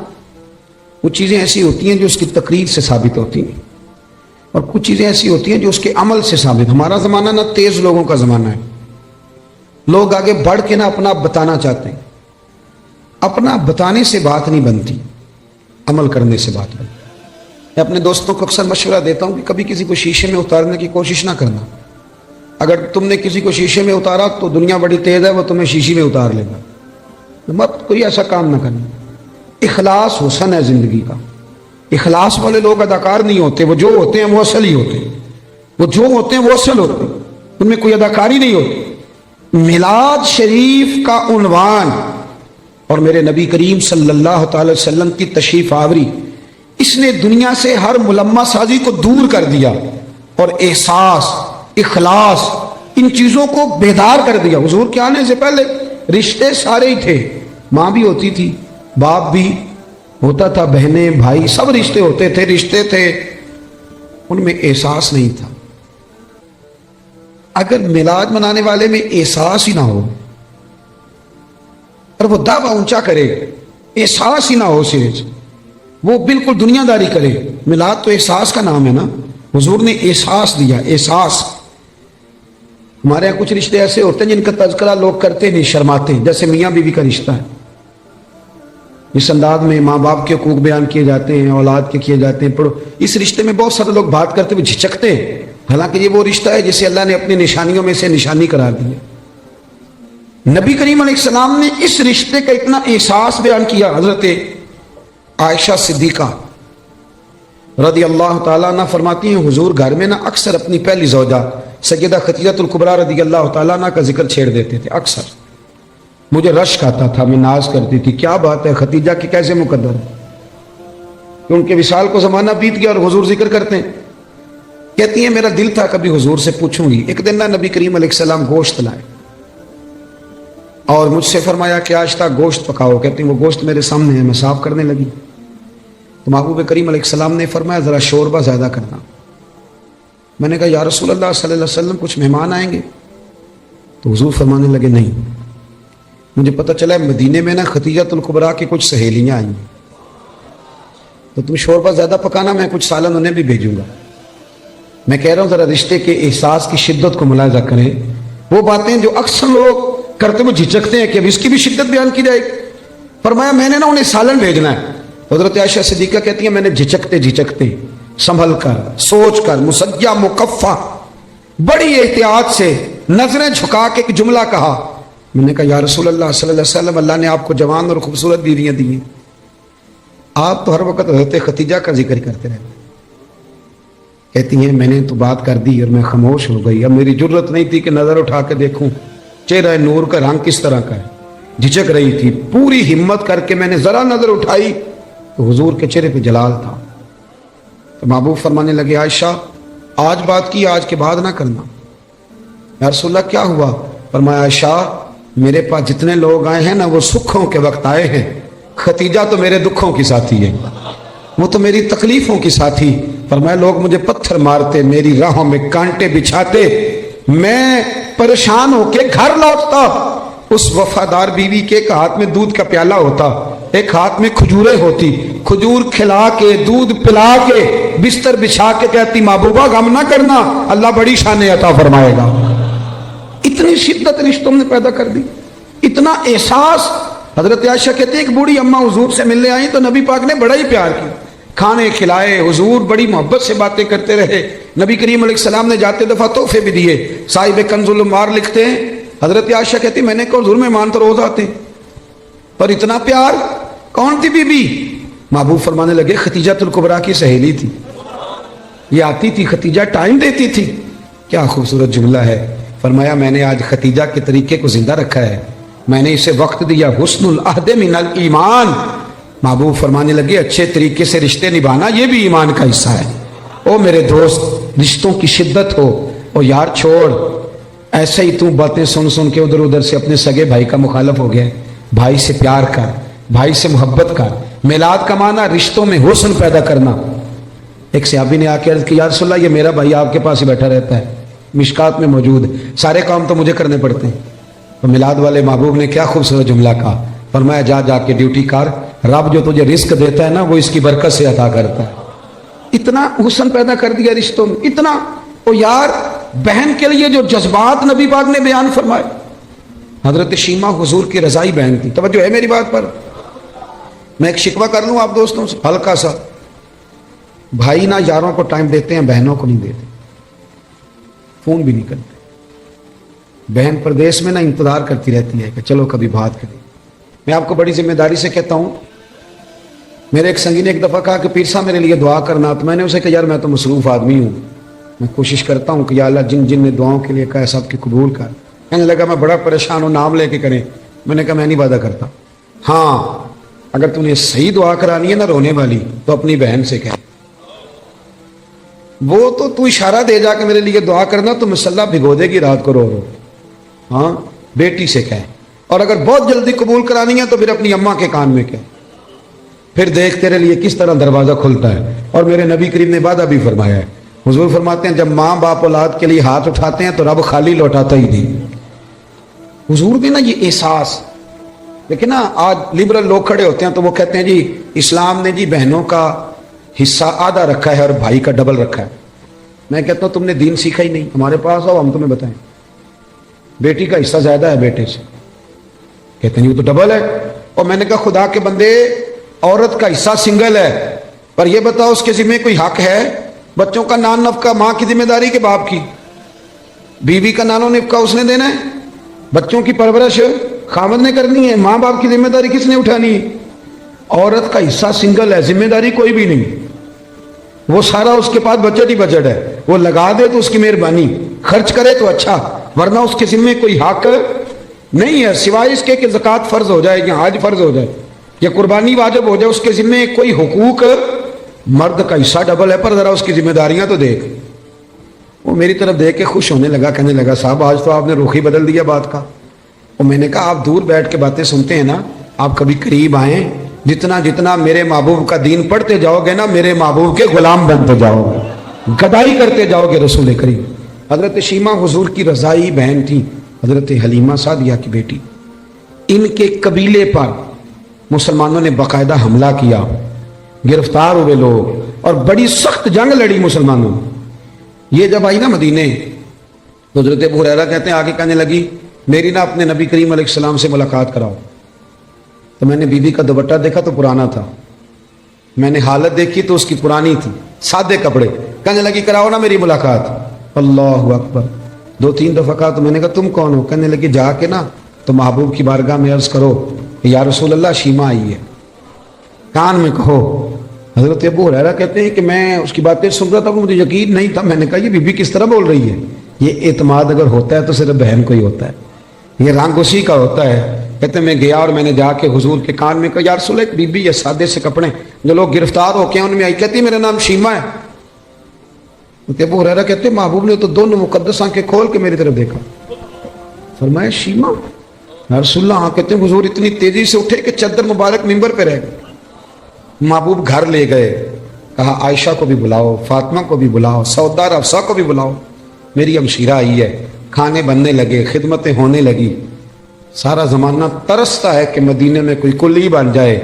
کچھ چیزیں ایسی ہوتی ہیں جو اس کی تقریر سے ثابت ہوتی ہیں, اور کچھ چیزیں ایسی ہوتی ہیں جو اس کے عمل سے ثابت. ہمارا زمانہ نہ تیز لوگوں کا زمانہ ہے, لوگ آگے بڑھ کے نہ اپنا بتانا چاہتے ہیں. اپنا بتانے سے بات نہیں بنتی، عمل کرنے سے بات بنتی. میں اپنے دوستوں کو اکثر مشورہ دیتا ہوں کہ کبھی کسی کو شیشے میں اتارنے کی کوشش نہ کرنا. اگر تم نے کسی کو شیشے میں اتارا تو دنیا بڑی تیز ہے، وہ تمہیں شیشے میں اتار لے گا. مت کوئی ایسا کام نہ کرنا. اخلاص حسن ہے زندگی کا. اخلاص والے لوگ اداکار نہیں ہوتے، وہ جو ہوتے ہیں وہ اصل ہی ہوتے ہیں. وہ جو ہوتے ہیں وہ اصل ہوتے ہیں، ان میں کوئی اداکاری نہیں ہوتی. میلاد شریف کا عنوان اور میرے نبی کریم صلی اللہ تعالی وسلم کی تشریف آوری، اس نے دنیا سے ہر ملمہ سازی کو دور کر دیا اور احساس، اخلاص، ان چیزوں کو بیدار کر دیا. حضور کے آنے سے پہلے رشتے سارے ہی تھے. ماں بھی ہوتی تھی، باپ بھی ہوتا تھا، بہنیں بھائی سب رشتے ہوتے تھے، رشتے تھے، ان میں احساس نہیں تھا. اگر میلاد منانے والے میں احساس ہی نہ ہو اور وہ دعویٰ اونچا کرے، احساس ہی نہ ہو، صرف وہ بالکل دنیا داری کرے. میلاد تو احساس کا نام ہے نا. حضور نے احساس دیا. احساس. ہمارے یہاں کچھ رشتے ایسے ہوتے ہیں جن کا تذکرہ لوگ کرتے نہیں، شرماتے ہیں، جیسے میاں بیوی کا رشتہ ہے. اس انداز میں ماں باپ کے حقوق بیان کیے جاتے ہیں، اولاد کے کیے جاتے ہیں. اس رشتے میں بہت سارے لوگ بات کرتے ہوئے جھجکتے ہیں، حالانکہ یہ وہ رشتہ ہے جسے اللہ نے اپنی نشانیوں میں سے نشانی قرار دیا. نبی کریم علیہ السلام نے اس رشتے کا اتنا احساس بیان کیا. حضرت عائشہ صدیقہ رضی اللہ تعالیٰ عنہ فرماتی ہیں حضور گھر میں نا اکثر اپنی پہلی زوجہ سیدہ خدیجہ الکبریٰ رضی اللہ تعالیٰ عنہ کا ذکر چھیڑ دیتے تھے. اکثر مجھے رشک آتا تھا، میں ناز کرتی تھی، کیا بات ہے خدیجہ کی کیسے مقدر ہے کہ ان کے وصال کو زمانہ بیت گیا اور حضور ذکر کرتے ہیں. کہتی ہیں میرا دل تھا کبھی حضور سے پوچھوں گی. ایک دن نا نبی کریم علیہ السلام گوشت لائے اور مجھ سے فرمایا کہ آج تک گوشت پکاؤ. کہتی ہیں وہ گوشت میرے سامنے ہے، میں صاف کرنے لگی تو محبوب کریم علیہ السلام نے فرمایا ذرا شوربہ زیادہ کرنا. میں نے کہا یا رسول اللہ صلی اللہ علیہ وسلم کچھ مہمان آئیں گے؟ تو حضور فرمانے لگے نہیں، مجھے پتہ چلا ہے مدینے میں نا خدیجہ الکبریٰ کی کچھ سہیلیاں آئیں گی، تو تم شوربہ زیادہ پکانا، میں کچھ سالن انہیں بھی بھیجوں گا. میں کہہ رہا ہوں ذرا رشتے کے احساس کی شدت کو ملاحظہ کریں. وہ باتیں جو اکثر لوگ کرتے ہوئے جھجکتے ہیں کہ اب اس کی بھی شدت بیان کی جائے. فرمایا میں نے نا انہیں سالن بھیجنا ہے. حضرت عائشہ صدیقہ کہتی ہیں میں نے جھجکتے جھجکتے سنبھل کر، سوچ کر، مسجع مکفہ، بڑی احتیاط سے نظریں جھکا کے ایک جملہ کہا. میں نے کہا یا رسول اللہ صلی اللہ علیہ وسلم اللہ نے آپ کو جوان اور خوبصورت بیویاں دی ہیں، آپ تو ہر وقت حضرت خدیجہ کا ذکر کرتے رہتے. کہتی ہیں میں نے تو بات کر دی اور میں خاموش ہو گئی. اب میری جرت نہیں تھی کہ نظر اٹھا کے دیکھوں چہرہ نور کا رنگ کس طرح کا ہے. جھجک رہی تھی. پوری ہمت کر کے میں نے ذرا نظر اٹھائی تو حضور کے چہرے پہ جلال تھا. تو محبوب فرمانے لگے عائشہ آج بات کی، آج کے بعد نہ کرنا. یا رسول اللہ کیا ہوا؟ فرمایا عائشہ میرے پاس جتنے لوگ آئے ہیں نا وہ سکھوں کے وقت آئے ہیں، خدیجہ تو میرے دکھوں کی ساتھی ہے، وہ تو میری تکلیفوں کی ساتھی. فرمایا لوگ مجھے پتھر مارتے، میری راہوں میں کانٹے بچھاتے، میں پریشان ہو کے گھر لوٹتا. اس وفادار بیوی کے ایک ہاتھ میں دودھ کا پیالہ ہوتا، ایک ہاتھ میں کھجوریں ہوتی، کھجور کھلا کے دودھ پلا کے بستر بچھا کے کہتی محبوبہ غم نہ کرنا، اللہ بڑی شان عطا فرمائے گا. اتنی شدت رشتوں نے پیدا کر دی، اتنا احساس. حضرت عائشہ کہتے ہیں ایک بوڑھی اماں حضور سے ملنے آئیں تو نبی پاک نے بڑا ہی پیار کیا، کھانے کھلائے، حضور بڑی محبت سے باتیں کرتے رہے. نبی کریم علیہ السلام نے جاتے دفعہ تحفے بھی دیے. صاحب کنز العمار لکھتے ہیں حضرت عائشہ کہتی میں نے کہا حضور مہمان تو روز آتے پر اتنا پیار. کون تھی بی بی؟ محبوب فرمانے لگے خدیجہ الکبریٰ کی سہیلی تھی، یہ آتی تھی، خدیجہ ٹائم دیتی تھی. کیا خوبصورت جملہ ہے. فرمایا میں نے آج خدیجہ کے طریقے کو زندہ رکھا ہے، میں نے اسے وقت دیا. حسن العہد من الایمان. محبوب فرمانے لگے اچھے طریقے سے رشتے نبھانا یہ بھی ایمان کا حصہ ہے. او میرے دوست رشتوں کی شدت ہو. او یار چھوڑ ایسے ہی تو باتیں سن سن کے ادھر ادھر سے اپنے سگے بھائی کا مخالف ہو گیا. بھائی سے پیار کر، بھائی سے محبت کر. میلاد کا معنی رشتوں میں حسن پیدا کرنا. ایک صحابی نے آ کے عرض کی یا رسول اللہ یہ میرا بھائی آپ کے پاس ہی بیٹھا رہتا ہے، مشکات میں موجود ہے، سارے کام تو مجھے کرنے پڑتے ہیں. تو میلاد والے محبوب نے کیا خوبصورت جملہ کہا. فرمایا جا جا کے ڈیوٹی کر، رب جو تجھے رزق دیتا ہے نا وہ اس کی برکت سے عطا کرتا ہے. اتنا حسن پیدا کر دیا رشتوں میں. اتنا. او یار بہن کے لیے جو جذبات نبی پاک نے بیان فرمائے، حضرت شیما حضور کی رضائی بہن تھی. توجہ ہے میری بات پر؟ میں ایک شکوہ کر لوں آپ دوستوں سے ہلکا سا. بھائی نہ یاروں کو ٹائم دیتے ہیں، بہنوں کو نہیں دیتے، فون بھی نہیں کرتے. بہن پردیس میں نہ انتظار کرتی رہتی ہے کہ چلو کبھی بات کریں. میں آپ کو بڑی ذمہ داری سے کہتا ہوں، میرے ایک سنگی نے ایک دفعہ کہا کہ پیر صاحب میرے لیے دعا کرنا. تو میں نے اسے کہا یار میں تو مصروف آدمی ہوں، میں کوشش کرتا ہوں کہ یا اللہ جن جن نے دعاؤں کے لیے کہا سب کی قبول کر. کہنے لگا میں بڑا پریشان ہوں، نام لے کے کریں. میں نے کہا میں نہیں وعدہ کرتا. ہاں اگر تم نے صحیح دعا کرانی ہے نا رونے والی تو اپنی بہن سے کہہ. وہ تو اشارہ دے جا کے میرے لیے دعا کرنا تو مسلح بھگو دے گی رات کو رو رو. ہاں بیٹی سے کہے. اور اگر بہت جلدی قبول کرانی ہے تو پھر اپنی اماں کے کان میں کہے. پھر دیکھ تیرے لیے کس طرح دروازہ کھلتا ہے. اور میرے نبی کریم نے وعدہ بھی فرمایا ہے. حضور فرماتے ہیں جب ماں باپ اولاد کے لیے ہاتھ اٹھاتے ہیں تو رب خالی لوٹاتا ہی نہیں. حضور نے نا یہ احساس، لیکن نا آج لبرل لوگ کھڑے ہوتے ہیں تو وہ کہتے ہیں جی اسلام نے جی بہنوں کا حصہ آدھا رکھا ہے اور بھائی کا ڈبل رکھا ہے. میں کہتا ہوں تم نے دین سیکھا ہی نہیں. ہمارے پاس آؤ ہم تمہیں بتائیں. بیٹی کا حصہ زیادہ ہے بیٹے سے. کہتے ہیں وہ تو ڈبل ہے. اور میں نے کہا خدا کے بندے عورت کا حصہ سنگل ہے، پر یہ بتاؤ اس کے ذمہ کوئی حق ہے؟ بچوں کا نان نفقہ ماں کی ذمہ داری کے باپ کی؟ بیوی کا نان و نفقہ اس نے دینا ہے، بچوں کی پرورش خاوند نے کرنی ہے، ماں باپ کی ذمہ داری کس نے اٹھانی ہے؟ عورت کا حصہ سنگل ہے، ذمہ داری کوئی بھی نہیں. وہ سارا اس کے پاس بجٹ ہی بجٹ ہے. وہ لگا دے تو اس کی مہربانی، خرچ کرے تو اچھا، ورنہ اس کے ذمہ کوئی حق نہیں ہے سوائے اس کے کہ زکوٰۃ فرض ہو جائے یا حج فرض ہو جائے یا قربانی واجب ہو جائے. اس کے ذمہ کوئی حقوق. مرد کا حصہ ڈبل ہے پر ذرا اس کی ذمہ داریاں تو دیکھ. وہ میری طرف دیکھ کے خوش ہونے لگا، کہنے لگا صاحب آج تو آپ نے رخ ہی بدل دیا بات کا. اور میں نے کہا آپ دور بیٹھ کے باتیں سنتے ہیں نا، آپ کبھی قریب آئیں. جتنا جتنا میرے محبوب کا دین پڑھتے جاؤ گے نا میرے محبوب کے غلام بنتے جاؤ گے، گدائی کرتے جاؤ گے رسول کریم. حضرت شیما حضور کی رضائی بہن تھی، حضرت حلیمہ سعدیہ کی بیٹی. ان کے قبیلے پر مسلمانوں نے باقاعدہ حملہ کیا، گرفتار ہوئے لوگ اور بڑی سخت جنگ لڑی مسلمانوں. یہ جب آئی نا مدینے تو حضرت ابو ہریرہ کہتے ہیں آگے کہنے لگی میری نا اپنے نبی کریم علیہ السلام سے ملاقات کراؤ. تو میں نے بیوی کا دوپٹہ دیکھا تو پرانا تھا، میں نے حالت دیکھی تو اس کی پرانی تھی، سادے کپڑے. کہنے لگی کراؤ نا میری ملاقات. اللہ اکبر. 2-3 دفعہ کہا تو میں نے کہا تم کون ہو؟ کہنے لگی جا کے نا تو محبوب کی بارگاہ میں عرض کرو یا رسول اللہ شیما آئی ہے، کان میں کہو. حضرت ابو ہریرہ کہتے ہیں کہ میں اس کی باتیں سن رہا تھا، مجھے یقین نہیں تھا. میں نے کہا یہ بیوی کس طرح بول رہی ہے؟ یہ اعتماد اگر ہوتا ہے تو صرف بہن کو ہی ہوتا ہے، یہ رنگ اسی کا ہوتا ہے. کہتے ہیں میں گیا اور میں نے جا کے حضور کے کان میں کہا یا رسول اللہ بی بی یہ سادے سے کپڑے جو لوگ گرفتار ہو کے ان میں آئی. کہتی میرا نام شیما ہے. ابو ہریرہ کہتے ہیں محبوب نے تو دونوں مقدس آنکھیں کھول کے میری طرف دیکھا، فرمایا شیما یا رسول اللہ. ہاں. کہتے ہیں حضور اتنی تیزی سے اٹھے کہ چادر مبارک منبر پہ رہ گئے. محبوب گھر لے گئے، کہا عائشہ کو بھی بلاؤ، فاطمہ کو بھی بلاؤ، سودا حفصہ کو بھی بلاؤ، میری ہمشیرہ آئی ہے. کھانے بننے لگے، خدمتیں ہونے لگی. سارا زمانہ ترستا ہے کہ مدینے میں کوئی کلی بن جائے،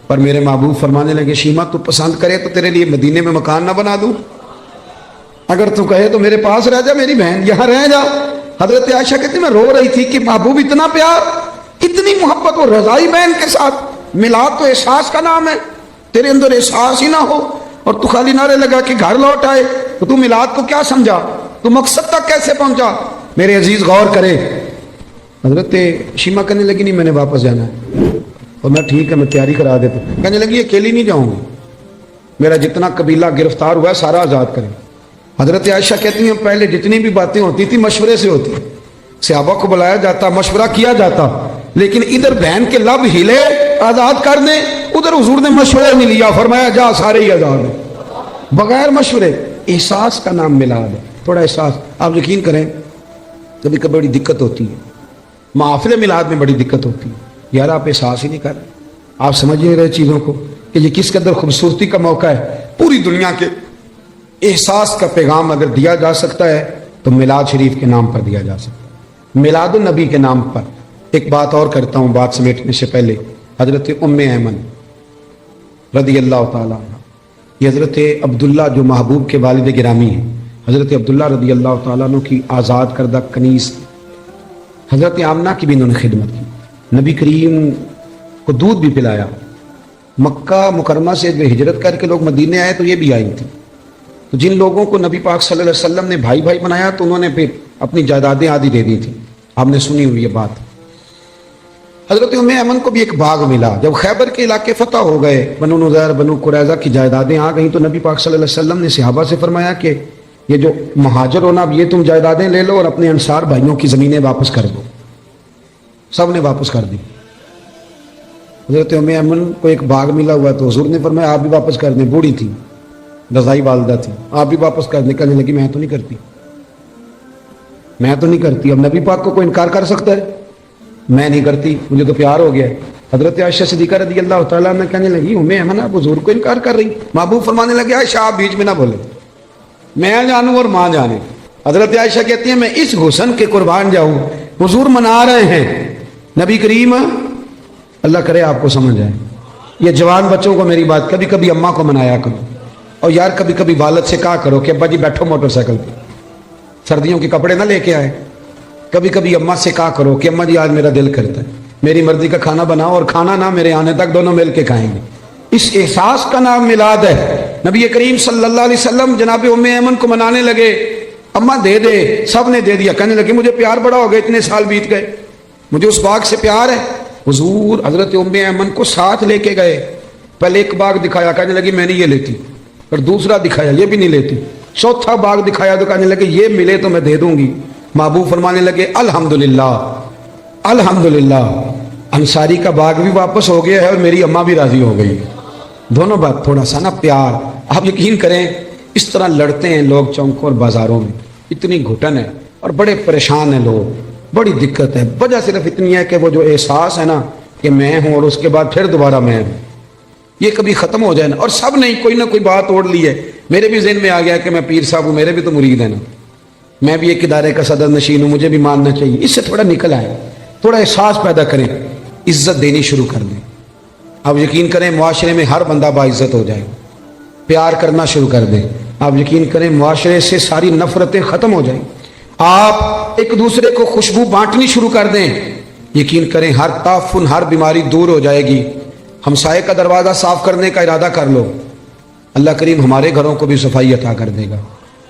پر میرے محبوب فرمانے لگے شیما تو پسند کرے تو تیرے لیے مدینے میں مکان نہ بنا دوں، اگر تو کہے تو میرے پاس رہ جا، میری بہن یہاں رہ جا. حضرت عائشہ کہتی میں رو رہی تھی کہ محبوب اتنا پیار، اتنی محبت اور رضائی بہن کے ساتھ. میلاد تو احساس کا نام ہے، تیرے اندر احساس ہی نہ ہو اور تو خالی نعرے لگا کہ گھر لوٹ آئے تو تو میلاد کو کیا سمجھا؟ تو مقصد تک کیسے پہنچا؟ میرے عزیز غور کرے. حضرت شیما کہنے لگی نہیں میں نے واپس جانا ہے. اور میں ٹھیک ہے میں تیاری کرا دیتا. کہنے لگی اکیلی نہیں جاؤں گی، میرا جتنا قبیلہ گرفتار ہوا ہے سارا آزاد کریں. حضرت عائشہ کہتی ہیں پہلے جتنی بھی باتیں ہوتی تھی مشورے سے ہوتی، صحابہ کو بلایا جاتا، مشورہ کیا جاتا، لیکن ادھر بہن کے لب ہلے آزاد کر دیں، ادھر حضور نے مشورہ نہیں لیا، فرمایا جا سارے ہی آزاد ہیں بغیر مشورے. احساس کا نام میلاد ہے. تھوڑا احساس. آپ یقین کریں کبھی کبھی بڑی دقت ہوتی ہے، محافل میلاد میں بڑی دقت ہوتی ہے. یار آپ احساس ہی نہیں کر رہے، آپ سمجھ نہیں رہے چیزوں کو کہ یہ کس قدر خوبصورتی کا موقع ہے. پوری دنیا کے احساس کا پیغام اگر دیا جا سکتا ہے تو میلاد شریف کے نام پر دیا جا سکتا ہے، میلاد النبی کے نام پر. ایک بات اور کرتا ہوں بات سمیٹنے سے پہلے. حضرت ام ایمن رضی اللہ تعالیٰ عنہ، یہ حضرت عبداللہ جو محبوب کے والد گرامی ہیں، حضرت عبداللہ رضی اللہ تعالیٰ عنہ کی آزاد کردہ کنیز. حضرت آمنہ کی بھی انہوں نے خدمت کی، نبی کریم کو دودھ بھی پلایا۔ مکہ مکرمہ سے ہجرت کر کے لوگ مدینے آئے تو یہ بھی آئی تھی، تو جن لوگوں کو نبی پاک صلی اللہ علیہ وسلم نے بھائی بھائی بنایا تو انہوں نے پھر اپنی جائیدادیں آدھی دے دی تھی، آپ نے سنی ہوئی یہ بات۔ حضرت ام ایمن کو بھی ایک باغ ملا، جب خیبر کے علاقے فتح ہو گئے، بنو نذیر بنو قریظہ کی جائیدادیں آ گئیں، تو نبی پاک صلی اللہ علیہ وسلم نے صحابہ سے فرمایا کہ یہ جو مہاجر ہونا، اب یہ تم جائیدادیں لے لو اور اپنے انصار بھائیوں کی زمینیں واپس کر دو۔ سب نے واپس کر دی۔ حضرت ام ایمن کو ایک باغ ملا ہوا تو حضور نے فرمایا آپ بھی واپس کر دیں، بوڑھی تھی، رضائی والدہ تھی، آپ بھی واپس کر دیں۔ کہنے لگی میں تو نہیں کرتی، میں تو نہیں کرتی۔ اب نبی پاک کو کوئی انکار کر سکتا ہے؟ میں نہیں کرتی، مجھے تو پیار ہو گیا ہے۔ حضرت عائشہ صدیقہ رضی اللہ تعالیٰ عنہ کہنے لگی ام ایمن آپ حضور کو انکار کر رہی؟ محبوب فرمانے لگے عائشہ آپ بیچ میں نہ بولے، میں جانوں اور ماں جانے۔ حضرت عائشہ کہتی ہیں میں اس حسن کے قربان جاؤں، حضور منا رہے ہیں نبی کریم، اللہ کرے آپ کو سمجھ آئے۔ یہ جوان بچوں کو میری بات، کبھی کبھی اماں کو منایا کرو، اور یار کبھی کبھی والد سے کہا کرو کہ ابا جی بیٹھو موٹر سائیکل پہ، سردیوں کے کپڑے نہ لے کے آئے۔ کبھی کبھی اماں سے کہا کرو کہ اماں جی آج میرا دل کرتا ہے میری مرضی کا کھانا بناؤ، اور کھانا نہ میرے آنے تک دونوں مل کے کھائیں گے۔ اس احساس کا نام میلاد ہے۔ نبی کریم صلی اللہ علیہ وسلم جناب ام ایمن کو منانے لگے، اماں دے دے، سب نے دے دیا۔ کہنے لگے مجھے پیار بڑا ہو گیا، اتنے سال بیت گئے، مجھے اس باغ سے پیار ہے۔ حضور حضرت ام ایمن کو ساتھ لے کے گئے، پہلے ایک باغ دکھایا، کہنے لگی میں نہیں یہ لیتی، پھر دوسرا دکھایا یہ بھی نہیں لیتی، چوتھا باغ دکھایا تو کہنے لگے یہ ملے تو میں دے دوں گی۔ محبوب فرمانے لگے الحمدللہ الحمدللہ، انصاری کا باغ بھی واپس ہو گیا ہے اور میری اماں بھی راضی ہو گئی۔ دونوں بات تھوڑا سا نا پیار۔ آپ یقین کریں اس طرح لڑتے ہیں لوگ چوکوں اور بازاروں میں، اتنی گھٹن ہے اور بڑے پریشان ہیں لوگ، بڑی دقت ہے۔ وجہ صرف اتنی ہے کہ وہ جو احساس ہے نا کہ میں ہوں اور اس کے بعد پھر دوبارہ میں ہوں، یہ کبھی ختم ہو جائے نا۔ اور سب نے کوئی نہ کوئی بات اوڑھ لی ہے۔ میرے بھی ذہن میں آ گیا کہ میں پیر صاحب ہوں، میرے بھی تو مرید ہیں نا، میں بھی ایک ادارے کا صدر نشین ہوں، مجھے بھی ماننا چاہیے۔ اس سے تھوڑا نکل آئے، تھوڑا احساس پیدا کریں، عزت دینی شروع کر دیں۔ آپ یقین کریں معاشرے میں ہر بندہ باعزت ہو جائے، پیار کرنا شروع کر دیں۔ آپ یقین کریں معاشرے سے ساری نفرتیں ختم ہو جائیں۔ آپ ایک دوسرے کو خوشبو بانٹنی شروع کر دیں، یقین کریں ہر تعفن، ہر بیماری دور ہو جائے گی۔ ہمسائے کا دروازہ صاف کرنے کا ارادہ کر لو، اللہ کریم ہمارے گھروں کو بھی صفائی عطا کر دے گا۔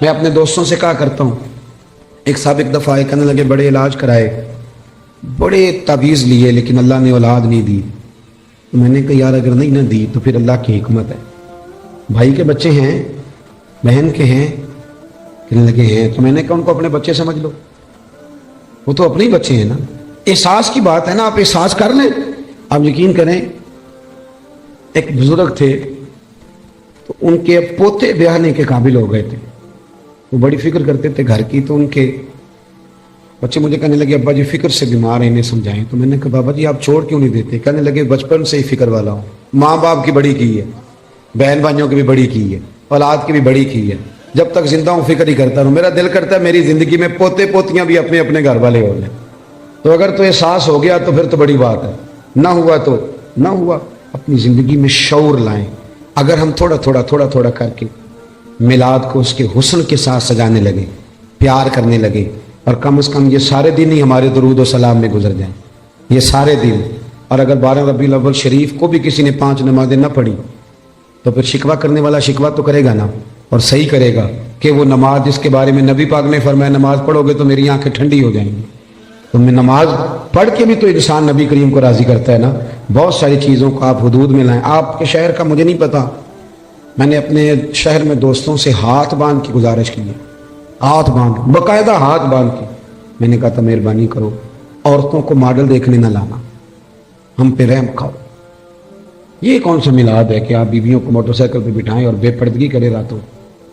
میں اپنے دوستوں سے کہا کرتا ہوں، ایک صاحب ایک دفعہ کہنے لگے بڑے علاج کرائے، بڑے تعویذ لیے، لیکن اللہ نے اولاد نہیں دی۔ تو میں نے کہا یار اگر نہیں نہ دی تو پھر اللہ کی حکمت ہے، بھائی کے بچے ہیں، بہن کے ہیں، کہنے لگے ہیں، تو میں نے کہا ان کو اپنے بچے سمجھ لو، وہ تو اپنے ہی بچے ہیں نا۔ احساس کی بات ہے نا، آپ احساس کر لیں۔ آپ یقین کریں ایک بزرگ تھے تو ان کے پوتے بیاہنے کے قابل ہو گئے تھے، وہ بڑی فکر کرتے تھے گھر کی، تو ان کے بچے مجھے کہنے لگے ابا جی فکر سے بیمار ہیں، انہیں سمجھائیں۔ تو میں نے کہا بابا جی آپ چھوڑ کیوں نہیں دیتے؟ کہنے لگے بچپن سے ہی فکر والا ہوں، ماں باپ کی بڑی کی ہے، بہن بھائیوں کی بھی بڑی کی ہے، اولاد کی بھی بڑی کی ہے، جب تک زندہ ہوں فکر ہی کرتا ہوں، میرا دل کرتا ہے میری زندگی میں پوتے پوتیاں بھی اپنے اپنے گھر والے ہو جائیں۔ تو اگر تو احساس ہو گیا تو پھر تو بڑی بات ہے، نہ ہوا تو نہ ہوا۔ اپنی زندگی میں شعور لائیں۔ اگر ہم تھوڑا تھوڑا کر کے میلاد کو اس کے حسن کے ساتھ سجانے لگے، پیار کرنے لگے، اور کم از کم یہ سارے دن ہی ہمارے درود و سلام میں گزر جائیں، یہ سارے دن۔ اور اگر 12 ربیع الاول شریف کو بھی کسی نے 5 نمازیں نہ پڑھی تو پھر شکوہ کرنے والا شکوہ تو کرے گا نا، اور صحیح کرے گا کہ وہ نماز جس کے بارے میں نبی پاک نے فرمایا نماز پڑھو گے تو میری آنکھیں ٹھنڈی ہو جائیں گی۔ تو میں نماز پڑھ کے بھی تو انسان نبی کریم کو راضی کرتا ہے نا۔ بہت ساری چیزوں کو آپ حدود میں لائیں۔ آپ کے شہر کا مجھے نہیں پتا، میں نے اپنے شہر میں دوستوں سے ہاتھ باندھ کی گزارش کی ہے، ہاتھ باندھ، باقاعدہ ہاتھ باندھ کی۔ میں نے کہا تھا مہربانی کرو عورتوں کو ماڈل دیکھنے نہ لانا، ہم پہ رحم کھاؤ۔ یہ کون سا میلاد ہے کہ آپ بیویوں کو موٹر سائیکل پہ بٹھائیں اور بے پردگی کرے راتوں؟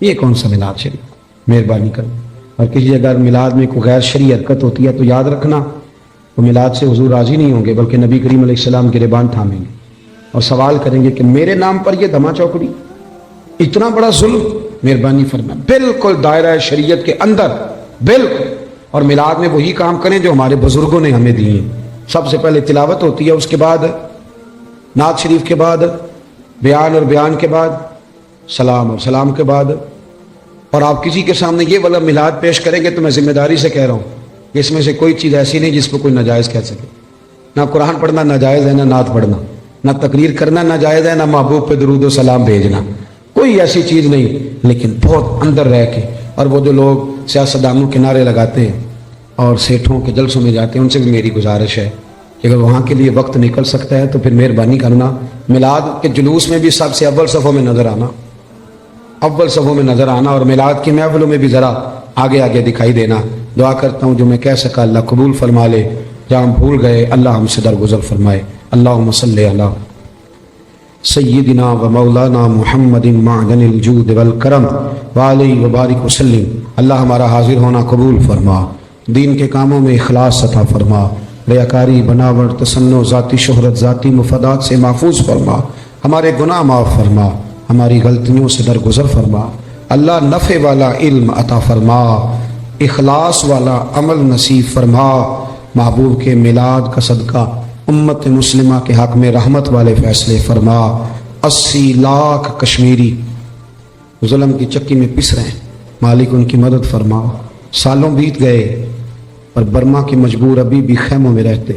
یہ کون سا میلاد شریف؟ مہربانی کرو۔ اور کسی جگہ میلاد میں کوئی غیر شرعی حرکت ہوتی ہے تو یاد رکھنا وہ میلاد سے حضور راضی نہیں ہوں گے، بلکہ نبی کریم علیہ السلام گریبان تھامیں گے اور سوال کریں گے کہ میرے نام پر یہ دھما چوکڑی، اتنا بڑا ظلم، مہربانی فرمائیں۔ بالکل دائرہ شریعت کے اندر، بالکل۔ اور میلاد میں وہی کام کریں جو ہمارے بزرگوں نے ہمیں دیے ہیں۔ سب سے پہلے تلاوت ہوتی ہے، اس کے بعد نعت شریف کے بعد بیان، اور بیان کے بعد سلام، اور سلام کے بعد، اور آپ کسی کے سامنے یہ والا میلاد پیش کریں گے تو میں ذمہ داری سے کہہ رہا ہوں اس میں سے کوئی چیز ایسی نہیں جس کو کوئی ناجائز کہہ سکے. نہ قرآن پڑھنا ناجائز ہے، نہ نعت پڑھنا، نہ تقریر کرنا ناجائز ہے، نہ محبوب پہ درود و سلام بھیجنا، کوئی ایسی چیز نہیں. لیکن بہت اندر رہ کے، اور وہ جو لوگ سیاستدانوں کے نعرے لگاتے ہیں اور سیٹھوں کے جلسوں میں جاتے ہیں، ان سے بھی میری گزارش ہے کہ اگر وہاں کے لیے وقت نکل سکتا ہے تو پھر مہربانی کرنا میلاد کے جلوس میں بھی سب سے اول صفوں میں نظر آنا، اول صفوں میں نظر آنا، اور میلاد کی محفلوں میں بھی ذرا آگے آگے دکھائی دینا. دعا کرتا ہوں جو میں کہہ سکا اللہ قبول فرما لے، جہاں ہم بھول گئے اللہ ہم سے درگزر فرمائے. اللہم صلی علی سیدنا و مولانا محمد معدن الجود والکرم وعلیہ وبارک وسلم. اللہ ہمارا حاضر ہونا قبول فرما، دین کے کاموں میں اخلاص عطا فرما، ریاکاری، بناوٹ، تصنع، ذاتی شہرت، ذاتی مفادات سے محفوظ فرما، ہمارے گناہ معاف فرما، ہماری غلطیوں سے درگزر فرما. اللہ نفع والا علم عطا فرما، اخلاص والا عمل نصیب فرما. محبوب کے میلاد کا صدقہ امت مسلمہ کے حق میں رحمت والے فیصلے فرما. 80 لاکھ کشمیری ظلم کی چکی میں پس رہے ہیں، مالک ان کی مدد فرما. سالوں بیت گئے اور برما کے مجبور ابھی بھی خیموں میں رہتے،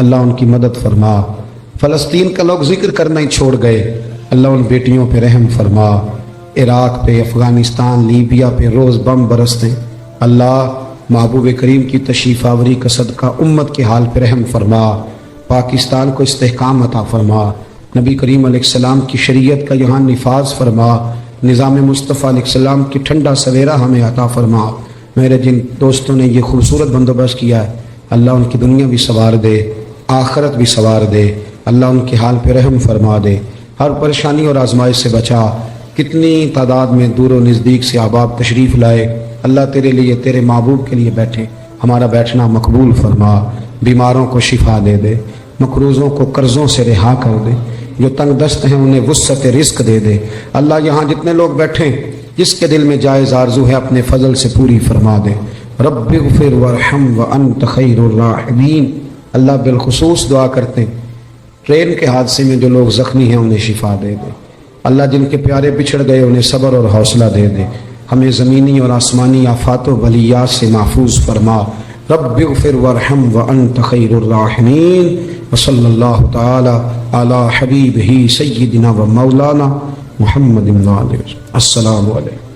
اللہ ان کی مدد فرما. فلسطین کا لوگ ذکر کرنا ہی چھوڑ گئے، اللہ ان بیٹیوں پہ رحم فرما. عراق پہ، افغانستان، لیبیا پہ روز بم برستے، اللہ محبوب کریم کی تشریف آوری کا صدقہ امت کے حال پہ رحم فرما. پاکستان کو استحکام عطا فرما، نبی کریم علیہ السلام کی شریعت کا یہاں نفاذ فرما، نظام مصطفیٰ علیہ السلام کی ٹھنڈا سویرا ہمیں عطا فرما. میرے جن دوستوں نے یہ خوبصورت بندوبست کیا ہے اللہ ان کی دنیا بھی سنوار دے، آخرت بھی سنوار دے. اللہ ان کے حال پہ رحم فرما دے، ہر پریشانی اور آزمائش سے بچا. کتنی تعداد میں دور و نزدیک سے احباب تشریف لائے، اللہ تیرے لیے، تیرے محبوب کے لیے بیٹھے، ہمارا بیٹھنا مقبول فرما. بیماروں کو شفا دے دے، مقروضوں کو قرضوں سے رہا کر دے، جو تنگ دست ہیں انہیں وسعت رزق دے دے. اللہ یہاں جتنے لوگ بیٹھے جس کے دل میں جائز آرزو ہے اپنے فضل سے پوری فرما دے. رب اغفر وارحم وانت خیر الراحمین. اللہ بالخصوص دعا کرتے ہیں ٹرین کے حادثے میں جو لوگ زخمی ہیں انہیں شفا دے دے. اللہ جن کے پیارے بچھڑ گئے انہیں صبر اور حوصلہ دے دے. ہمیں زمینی اور آسمانی آفات و بلیات سے محفوظ فرما. رب اغفر وارحم وانت خیر الراحمین. وصلی اللہ تعالی علی حبیبہ سیدنا و مولانا محمد. السلام علیکم.